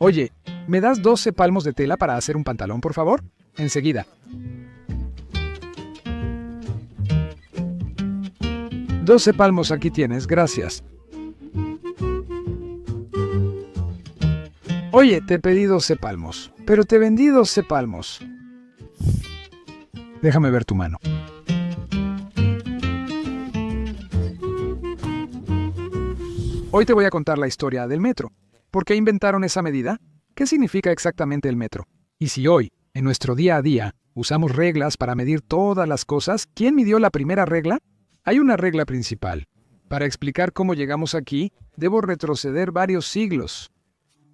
Oye, ¿me das 12 palmos de tela para hacer un pantalón, por favor? Enseguida. 12 palmos aquí tienes, gracias. Oye, te pedí 12 palmos, pero te vendí 12 palmos. Déjame ver tu mano. Hoy te voy a contar la historia del metro. ¿Por qué inventaron esa medida? ¿Qué significa exactamente el metro? Y si hoy, en nuestro día a día, usamos reglas para medir todas las cosas, ¿quién midió la primera regla? Hay una regla principal. Para explicar cómo llegamos aquí, debo retroceder varios siglos.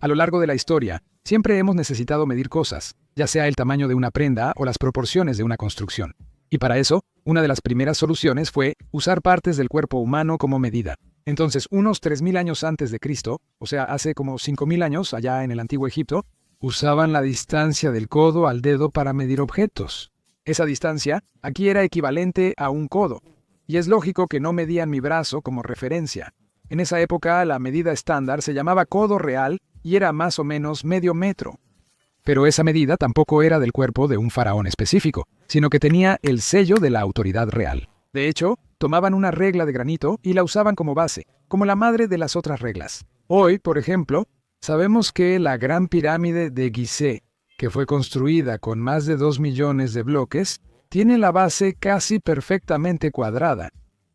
A lo largo de la historia, siempre hemos necesitado medir cosas, ya sea el tamaño de una prenda o las proporciones de una construcción. Y para eso, una de las primeras soluciones fue usar partes del cuerpo humano como medida. Entonces, unos 3.000 años antes de Cristo, o sea, hace como 5.000 años allá en el antiguo Egipto, usaban la distancia del codo al dedo para medir objetos. Esa distancia aquí era equivalente a un codo. Y es lógico que no medían mi brazo como referencia. En esa época, la medida estándar se llamaba codo real y era más o menos medio metro. Pero esa medida tampoco era del cuerpo de un faraón específico, sino que tenía el sello de la autoridad real. De hecho, tomaban una regla de granito y la usaban como base, como la madre de las otras reglas. Hoy, por ejemplo, sabemos que la Gran Pirámide de Gizeh, que fue construida con más de 2 millones de bloques, tiene la base casi perfectamente cuadrada.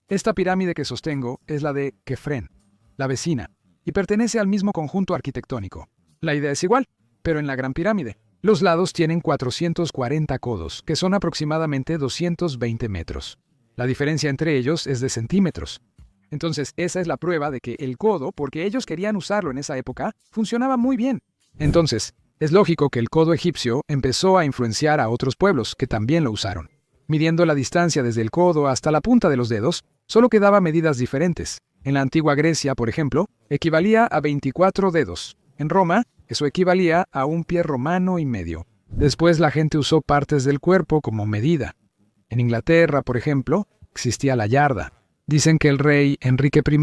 Esta pirámide que sostengo es la de Kefren, la vecina, y pertenece al mismo conjunto arquitectónico. La idea es igual, pero en la Gran Pirámide. Los lados tienen 440 codos, que son aproximadamente 220 metros. La diferencia entre ellos es de centímetros. Entonces, esa es la prueba de que el codo, porque ellos querían usarlo en esa época, funcionaba muy bien. Entonces, es lógico que el codo egipcio empezó a influenciar a otros pueblos que también lo usaron. Midiendo la distancia desde el codo hasta la punta de los dedos, solo quedaba medidas diferentes. En la antigua Grecia, por ejemplo, equivalía a 24 dedos. En Roma, eso equivalía a un pie romano y medio. Después la gente usó partes del cuerpo como medida. En Inglaterra, por ejemplo, existía la yarda. Dicen que el rey Enrique I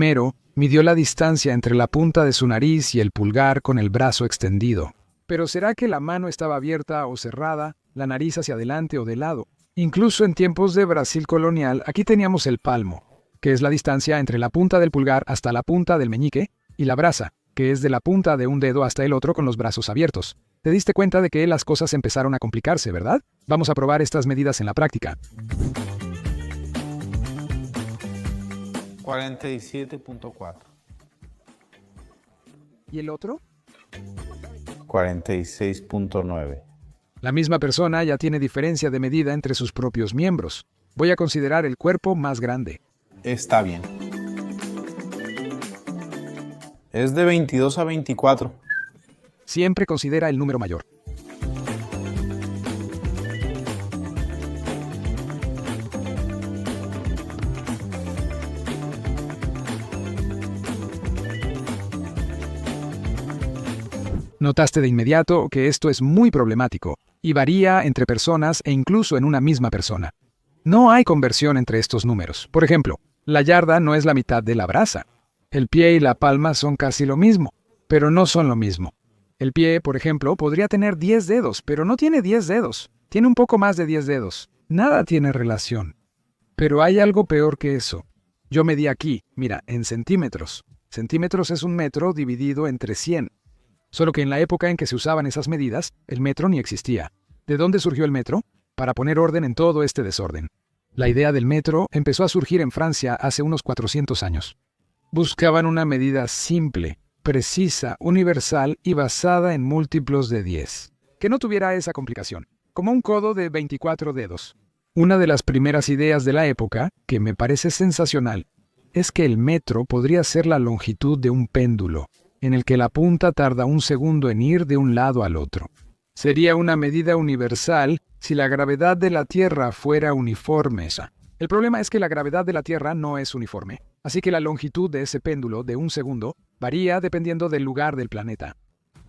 midió la distancia entre la punta de su nariz y el pulgar con el brazo extendido. Pero ¿será que la mano estaba abierta o cerrada, la nariz hacia adelante o de lado? Incluso en tiempos de Brasil colonial, aquí teníamos el palmo, que es la distancia entre la punta del pulgar hasta la punta del meñique, y la brasa, que es de la punta de un dedo hasta el otro con los brazos abiertos. Te diste cuenta de que las cosas empezaron a complicarse, ¿verdad? Vamos a probar estas medidas en la práctica. 47.4. ¿Y el otro? 46.9. La misma persona ya tiene diferencia de medida entre sus propios miembros. Voy a considerar el cuerpo más grande. Está bien. Es de 22 a 24. Siempre considera el número mayor. Notaste de inmediato que esto es muy problemático y varía entre personas e incluso en una misma persona. No hay conversión entre estos números. Por ejemplo, la yarda no es la mitad de la brasa. El pie y la palma son casi lo mismo, pero no son lo mismo. El pie, por ejemplo, podría tener 10 dedos, pero no tiene 10 dedos. Tiene un poco más de 10 dedos. Nada tiene relación. Pero hay algo peor que eso. Yo medí aquí, mira, en centímetros. Centímetros es un metro dividido entre 100. Solo que en la época en que se usaban esas medidas, el metro ni existía. ¿De dónde surgió el metro? Para poner orden en todo este desorden. La idea del metro empezó a surgir en Francia hace unos 400 años. Buscaban una medida simple, precisa, universal y basada en múltiplos de 10. Que no tuviera esa complicación, como un codo de 24 dedos. Una de las primeras ideas de la época, que me parece sensacional, es que el metro podría ser la longitud de un péndulo, en el que la punta tarda un segundo en ir de un lado al otro. Sería una medida universal si la gravedad de la Tierra fuera uniforme. El problema es que la gravedad de la Tierra no es uniforme, así que la longitud de ese péndulo de un segundo varía dependiendo del lugar del planeta.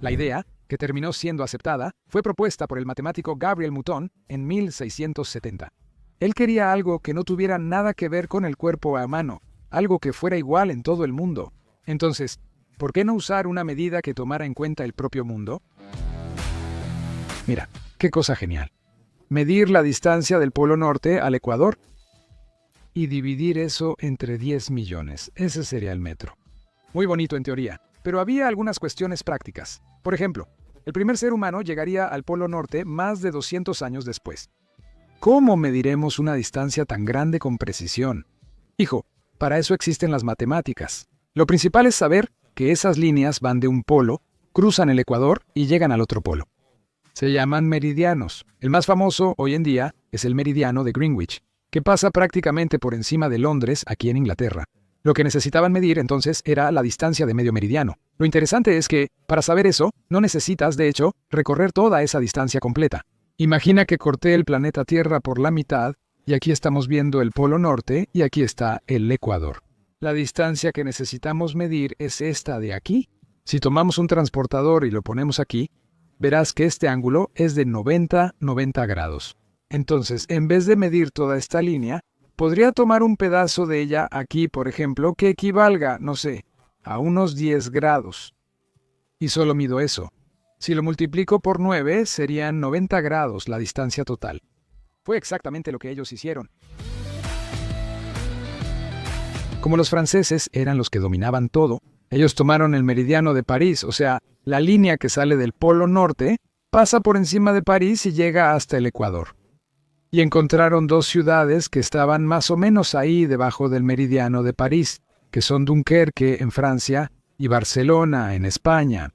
La idea, que terminó siendo aceptada, fue propuesta por el matemático Gabriel Mouton en 1670. Él quería algo que no tuviera nada que ver con el cuerpo a mano, algo que fuera igual en todo el mundo. Entonces, ¿por qué no usar una medida que tomara en cuenta el propio mundo? Mira, qué cosa genial. Medir la distancia del Polo Norte al Ecuador y dividir eso entre 10 millones. Ese sería el metro. Muy bonito en teoría, pero había algunas cuestiones prácticas. Por ejemplo, el primer ser humano llegaría al Polo Norte más de 200 años después. ¿Cómo mediremos una distancia tan grande con precisión? Hijo, para eso existen las matemáticas. Lo principal es saber que esas líneas van de un polo, cruzan el Ecuador y llegan al otro polo. Se llaman meridianos. El más famoso hoy en día es el meridiano de Greenwich, que pasa prácticamente por encima de Londres, aquí en Inglaterra. Lo que necesitaban medir entonces era la distancia de medio meridiano. Lo interesante es que, para saber eso, no necesitas, de hecho, recorrer toda esa distancia completa. Imagina que corté el planeta Tierra por la mitad, y aquí estamos viendo el Polo Norte, y aquí está el Ecuador. La distancia que necesitamos medir es esta de aquí. Si tomamos un transportador y lo ponemos aquí, verás que este ángulo es de 90 grados. Entonces, en vez de medir toda esta línea, podría tomar un pedazo de ella aquí, por ejemplo, que equivalga, no sé, a unos 10 grados. Y solo mido eso. Si lo multiplico por 9, serían 90 grados la distancia total. Fue exactamente lo que ellos hicieron. Como los franceses eran los que dominaban todo, ellos tomaron el meridiano de París, o sea, la línea que sale del Polo Norte, pasa por encima de París y llega hasta el Ecuador. Y encontraron dos ciudades que estaban más o menos ahí debajo del meridiano de París, que son Dunkerque en Francia y Barcelona en España.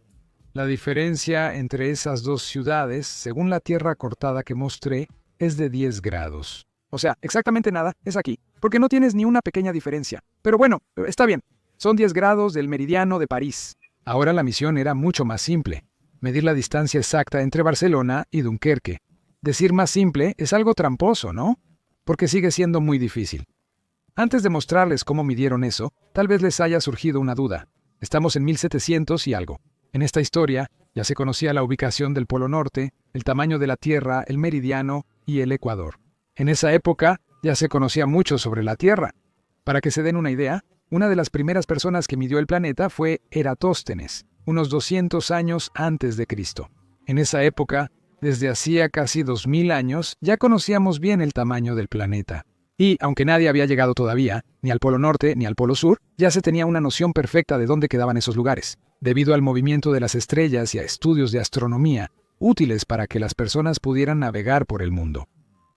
La diferencia entre esas dos ciudades, según la tierra cortada que mostré, es de 10 grados. O sea, exactamente nada, es aquí, porque no tienes ni una pequeña diferencia. Pero bueno, está bien, son 10 grados del meridiano de París. Ahora la misión era mucho más simple, medir la distancia exacta entre Barcelona y Dunkerque. Decir más simple es algo tramposo, ¿no? Porque sigue siendo muy difícil. Antes de mostrarles cómo midieron eso, tal vez les haya surgido una duda. Estamos en 1700 y algo. En esta historia ya se conocía la ubicación del Polo Norte, el tamaño de la Tierra, el meridiano y el Ecuador. En esa época ya se conocía mucho sobre la Tierra. Para que se den una idea, una de las primeras personas que midió el planeta fue Eratóstenes, unos 200 años antes de Cristo. En esa época, desde hacía casi 2000 años, ya conocíamos bien el tamaño del planeta. Y, aunque nadie había llegado todavía, ni al Polo Norte ni al Polo Sur, ya se tenía una noción perfecta de dónde quedaban esos lugares, debido al movimiento de las estrellas y a estudios de astronomía, útiles para que las personas pudieran navegar por el mundo.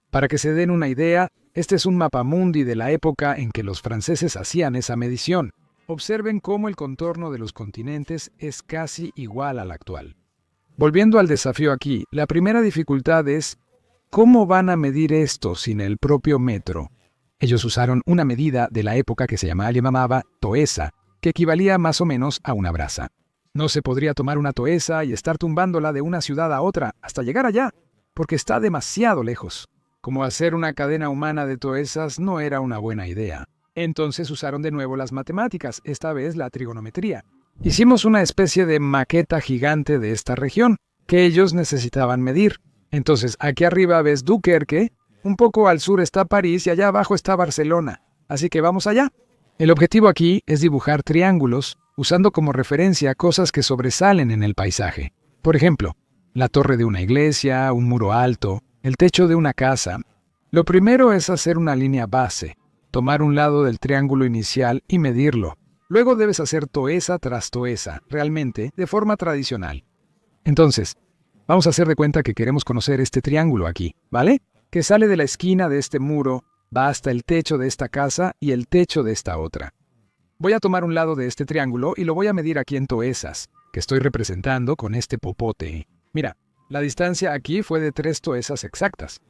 Para que se den una idea, este es un mapamundi de la época en que los franceses hacían esa medición. Observen cómo el contorno de los continentes es casi igual al actual. Volviendo al desafío aquí, la primera dificultad es ¿cómo van a medir esto sin el propio metro? Ellos usaron una medida de la época que se llamaba toesa, que equivalía más o menos a una brasa. No se podría tomar una toesa y estar tumbándola de una ciudad a otra hasta llegar allá, porque está demasiado lejos. Como hacer una cadena humana de toesas no era una buena idea. Entonces usaron de nuevo las matemáticas, esta vez la trigonometría. Hicimos una especie de maqueta gigante de esta región, que ellos necesitaban medir. Entonces, aquí arriba ves Dunkerque, un poco al sur está París y allá abajo está Barcelona. Así que vamos allá. El objetivo aquí es dibujar triángulos, usando como referencia cosas que sobresalen en el paisaje. Por ejemplo, la torre de una iglesia, un muro alto, el techo de una casa. Lo primero es hacer una línea base, tomar un lado del triángulo inicial y medirlo. Luego debes hacer toesa tras toesa, realmente, de forma tradicional. Entonces, vamos a hacer de cuenta que queremos conocer este triángulo aquí, ¿vale? Que sale de la esquina de este muro, va hasta el techo de esta casa y el techo de esta otra. Voy a tomar un lado de este triángulo y lo voy a medir aquí en toesas, que estoy representando con este popote. Mira, la distancia aquí fue de 3 toesas exactas.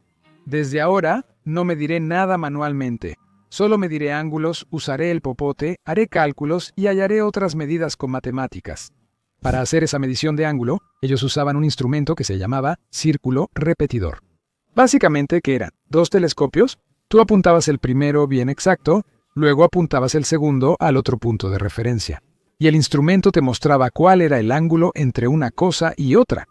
Desde ahora, no mediré nada manualmente. Solo mediré ángulos, usaré el popote, haré cálculos y hallaré otras medidas con matemáticas. Para hacer esa medición de ángulo, ellos usaban un instrumento que se llamaba círculo repetidor. Básicamente, ¿qué eran? 2 telescopios. Tú apuntabas el primero bien exacto, luego apuntabas el segundo al otro punto de referencia. Y el instrumento te mostraba cuál era el ángulo entre una cosa y otra.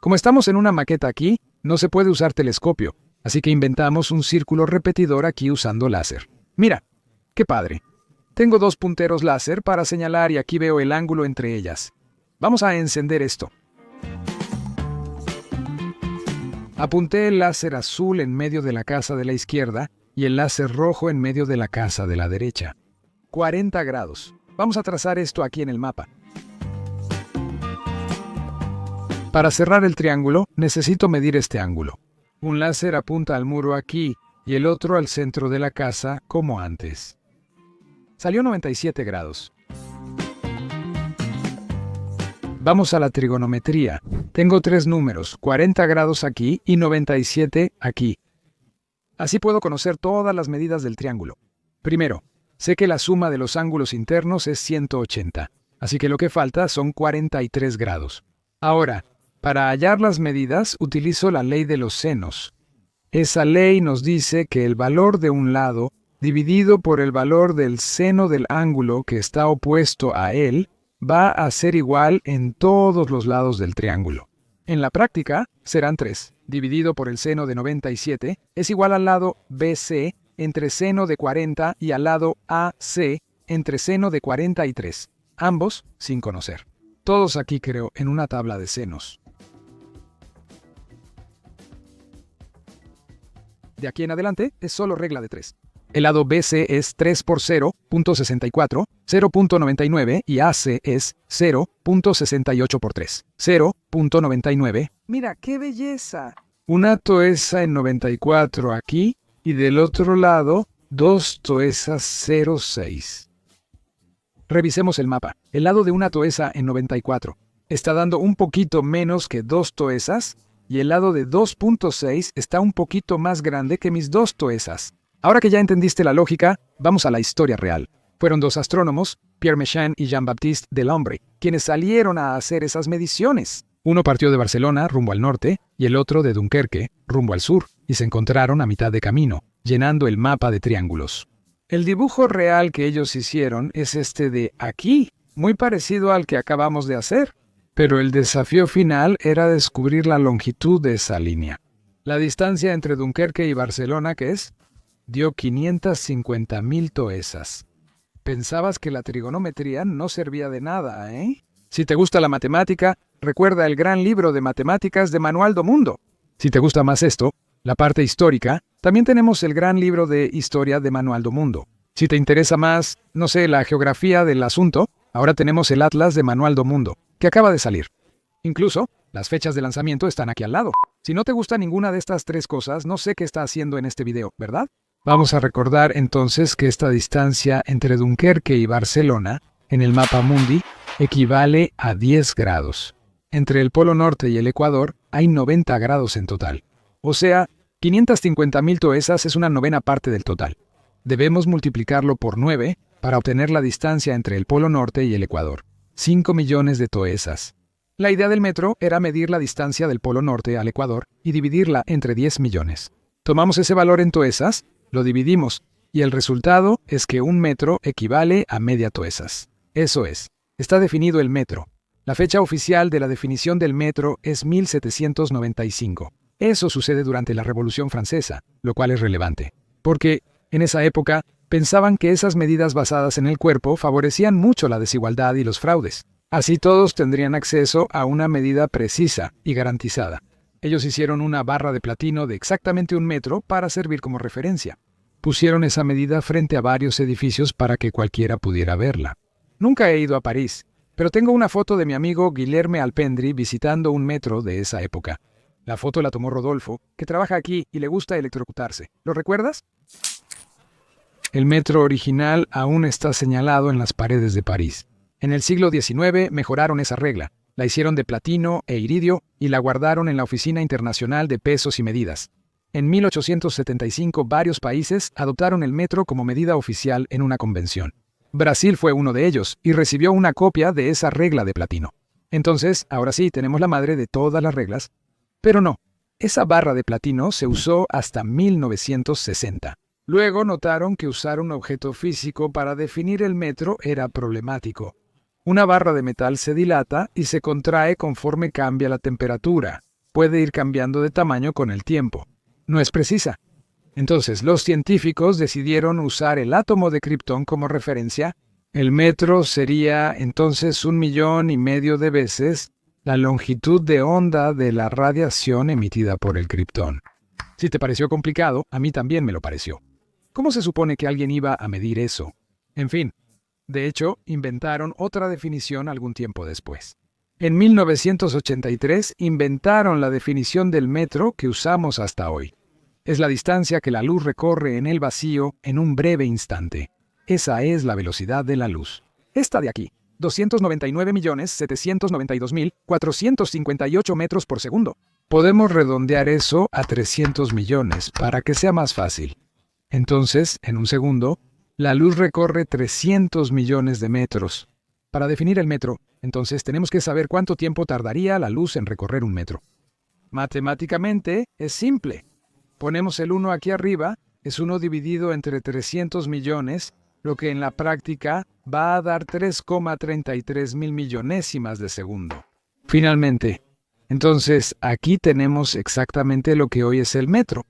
Como estamos en una maqueta aquí, no se puede usar telescopio, así que inventamos un círculo repetidor aquí usando láser. Mira, qué padre. Tengo dos punteros láser para señalar y aquí veo el ángulo entre ellas. Vamos a encender esto. Apunté el láser azul en medio de la casa de la izquierda y el láser rojo en medio de la casa de la derecha. 40 grados. Vamos a trazar esto aquí en el mapa. Para cerrar el triángulo, necesito medir este ángulo. Un láser apunta al muro aquí y el otro al centro de la casa, como antes. Salió 97 grados. Vamos a la trigonometría. Tengo tres números, 40 grados aquí y 97 aquí. Así puedo conocer todas las medidas del triángulo. Primero, sé que la suma de los ángulos internos es 180, así que lo que falta son 43 grados. Ahora, para hallar las medidas, utilizo la ley de los senos. Esa ley nos dice que el valor de un lado, dividido por el valor del seno del ángulo que está opuesto a él, va a ser igual en todos los lados del triángulo. En la práctica, serán 3, dividido por el seno de 97, es igual al lado BC entre seno de 40 y al lado AC entre seno de 43, ambos sin conocer. Todos aquí creo en una tabla de senos. De aquí en adelante es solo regla de 3. El lado BC es 3 por 0.64, 0.99 y AC es 0.68 por 3, 0.99. ¡Mira qué belleza! Una toesa en 94 aquí y del otro lado 2 toesas 0,6. Revisemos el mapa. El lado de una toesa en 94 está dando un poquito menos que 2 toesas y el lado de 2.6 está un poquito más grande que mis 2 toesas. Ahora que ya entendiste la lógica, vamos a la historia real. Fueron dos astrónomos, Pierre Méchain y Jean-Baptiste Delambre, quienes salieron a hacer esas mediciones. Uno partió de Barcelona rumbo al norte y el otro de Dunkerque rumbo al sur, y se encontraron a mitad de camino, llenando el mapa de triángulos. El dibujo real que ellos hicieron es este de aquí, muy parecido al que acabamos de hacer, pero el desafío final era descubrir la longitud de esa línea. La distancia entre Dunkerque y Barcelona, ¿qué es? Dio 550.000 toesas. Pensabas que la trigonometría no servía de nada, ¿eh? Si te gusta la matemática, recuerda el gran libro de matemáticas de Manuel do Mundo. Si te gusta más esto, la parte histórica, también tenemos el gran libro de historia de Manuel do Mundo. Si te interesa más, no sé, la geografía del asunto, ahora tenemos el Atlas de Manuel do Mundo, que acaba de salir. Incluso, las fechas de lanzamiento están aquí al lado. Si no te gusta ninguna de estas tres cosas, no sé qué está haciendo en este video, ¿verdad? Vamos a recordar entonces que esta distancia entre Dunkerque y Barcelona, en el mapa mundi, equivale a 10 grados. Entre el Polo Norte y el Ecuador hay 90 grados en total. O sea, 550.000 toesas es una novena parte del total. Debemos multiplicarlo por 9 para obtener la distancia entre el Polo Norte y el Ecuador. 5 millones de toesas. La idea del metro era medir la distancia del Polo Norte al Ecuador y dividirla entre 10 millones. Tomamos ese valor en toesas, lo dividimos, y el resultado es que un metro equivale a media toesas. Eso es, está definido el metro. La fecha oficial de la definición del metro es 1795. Eso sucede durante la Revolución Francesa, lo cual es relevante, porque en esa época pensaban que esas medidas basadas en el cuerpo favorecían mucho la desigualdad y los fraudes. Así todos tendrían acceso a una medida precisa y garantizada. Ellos hicieron una barra de platino de exactamente 1 metro para servir como referencia. Pusieron esa medida frente a varios edificios para que cualquiera pudiera verla. Nunca he ido a París, pero tengo una foto de mi amigo Guilherme Alpendri visitando un metro de esa época. La foto la tomó Rodolfo, que trabaja aquí y le gusta electrocutarse. ¿Lo recuerdas? El metro original aún está señalado en las paredes de París. En el siglo XIX mejoraron esa regla. La hicieron de platino e iridio y la guardaron en la Oficina Internacional de Pesos y Medidas. En 1875 varios países adoptaron el metro como medida oficial en una convención. Brasil fue uno de ellos y recibió una copia de esa regla de platino. Entonces, ahora sí, tenemos la madre de todas las reglas. Pero no, esa barra de platino se usó hasta 1960. Luego notaron que usar un objeto físico para definir el metro era problemático. Una barra de metal se dilata y se contrae conforme cambia la temperatura. Puede ir cambiando de tamaño con el tiempo. No es precisa. Entonces, los científicos decidieron usar el átomo de Krypton como referencia. El metro sería entonces 1,5 millones de veces la longitud de onda de la radiación emitida por el Krypton. Si te pareció complicado, a mí también me lo pareció. ¿Cómo se supone que alguien iba a medir eso? En fin, de hecho, inventaron otra definición algún tiempo después. En 1983 inventaron la definición del metro que usamos hasta hoy. Es la distancia que la luz recorre en el vacío en un breve instante. Esa es la velocidad de la luz. Esta de aquí, 299.792.458 metros por segundo. Podemos redondear eso a 300 millones para que sea más fácil. Entonces, en un segundo, la luz recorre 300 millones de metros. Para definir el metro, entonces tenemos que saber cuánto tiempo tardaría la luz en recorrer un metro. Matemáticamente, es simple. Ponemos el 1 aquí arriba, es 1 dividido entre 300 millones, lo que en la práctica va a dar 3,33 mil millonésimas de segundo. Finalmente, entonces aquí tenemos exactamente lo que hoy es el metro.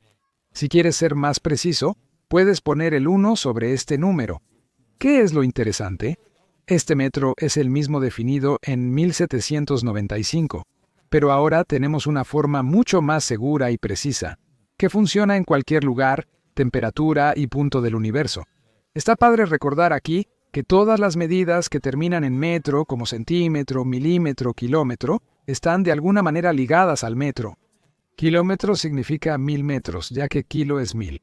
Si quieres ser más preciso, puedes poner el 1 sobre este número. ¿Qué es lo interesante? Este metro es el mismo definido en 1795, pero ahora tenemos una forma mucho más segura y precisa, que funciona en cualquier lugar, temperatura y punto del universo. Está padre recordar aquí que todas las medidas que terminan en metro, como centímetro, milímetro, kilómetro, están de alguna manera ligadas al metro. Kilómetro significa 1000 metros, ya que kilo es 1000.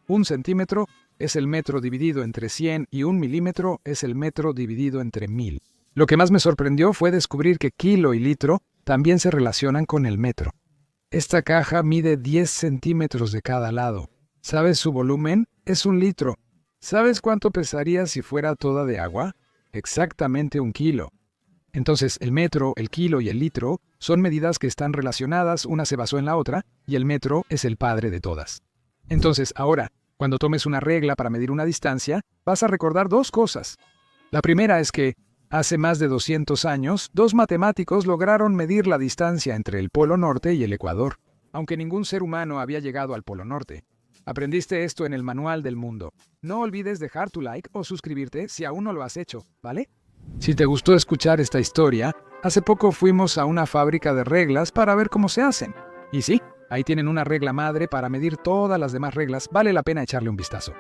Un centímetro es el metro dividido entre 100 y un milímetro es el metro dividido entre 1000. Lo que más me sorprendió fue descubrir que kilo y litro también se relacionan con el metro. Esta caja mide 10 centímetros de cada lado. ¿Sabes su volumen? Es 1 litro. ¿Sabes cuánto pesaría si fuera toda de agua? Exactamente 1 kilo. Entonces, el metro, el kilo y el litro son medidas que están relacionadas, una se basó en la otra, y el metro es el padre de todas. Entonces, ahora, cuando tomes una regla para medir una distancia, vas a recordar 2 cosas. La primera es que, hace más de 200 años, 2 matemáticos lograron medir la distancia entre el Polo Norte y el Ecuador, aunque ningún ser humano había llegado al Polo Norte. Aprendiste esto en el Manual del Mundo. No olvides dejar tu like o suscribirte si aún no lo has hecho, ¿vale? Si te gustó escuchar esta historia, hace poco fuimos a una fábrica de reglas para ver cómo se hacen. Y sí, ahí tienen una regla madre para medir todas las demás reglas, vale la pena echarle un vistazo.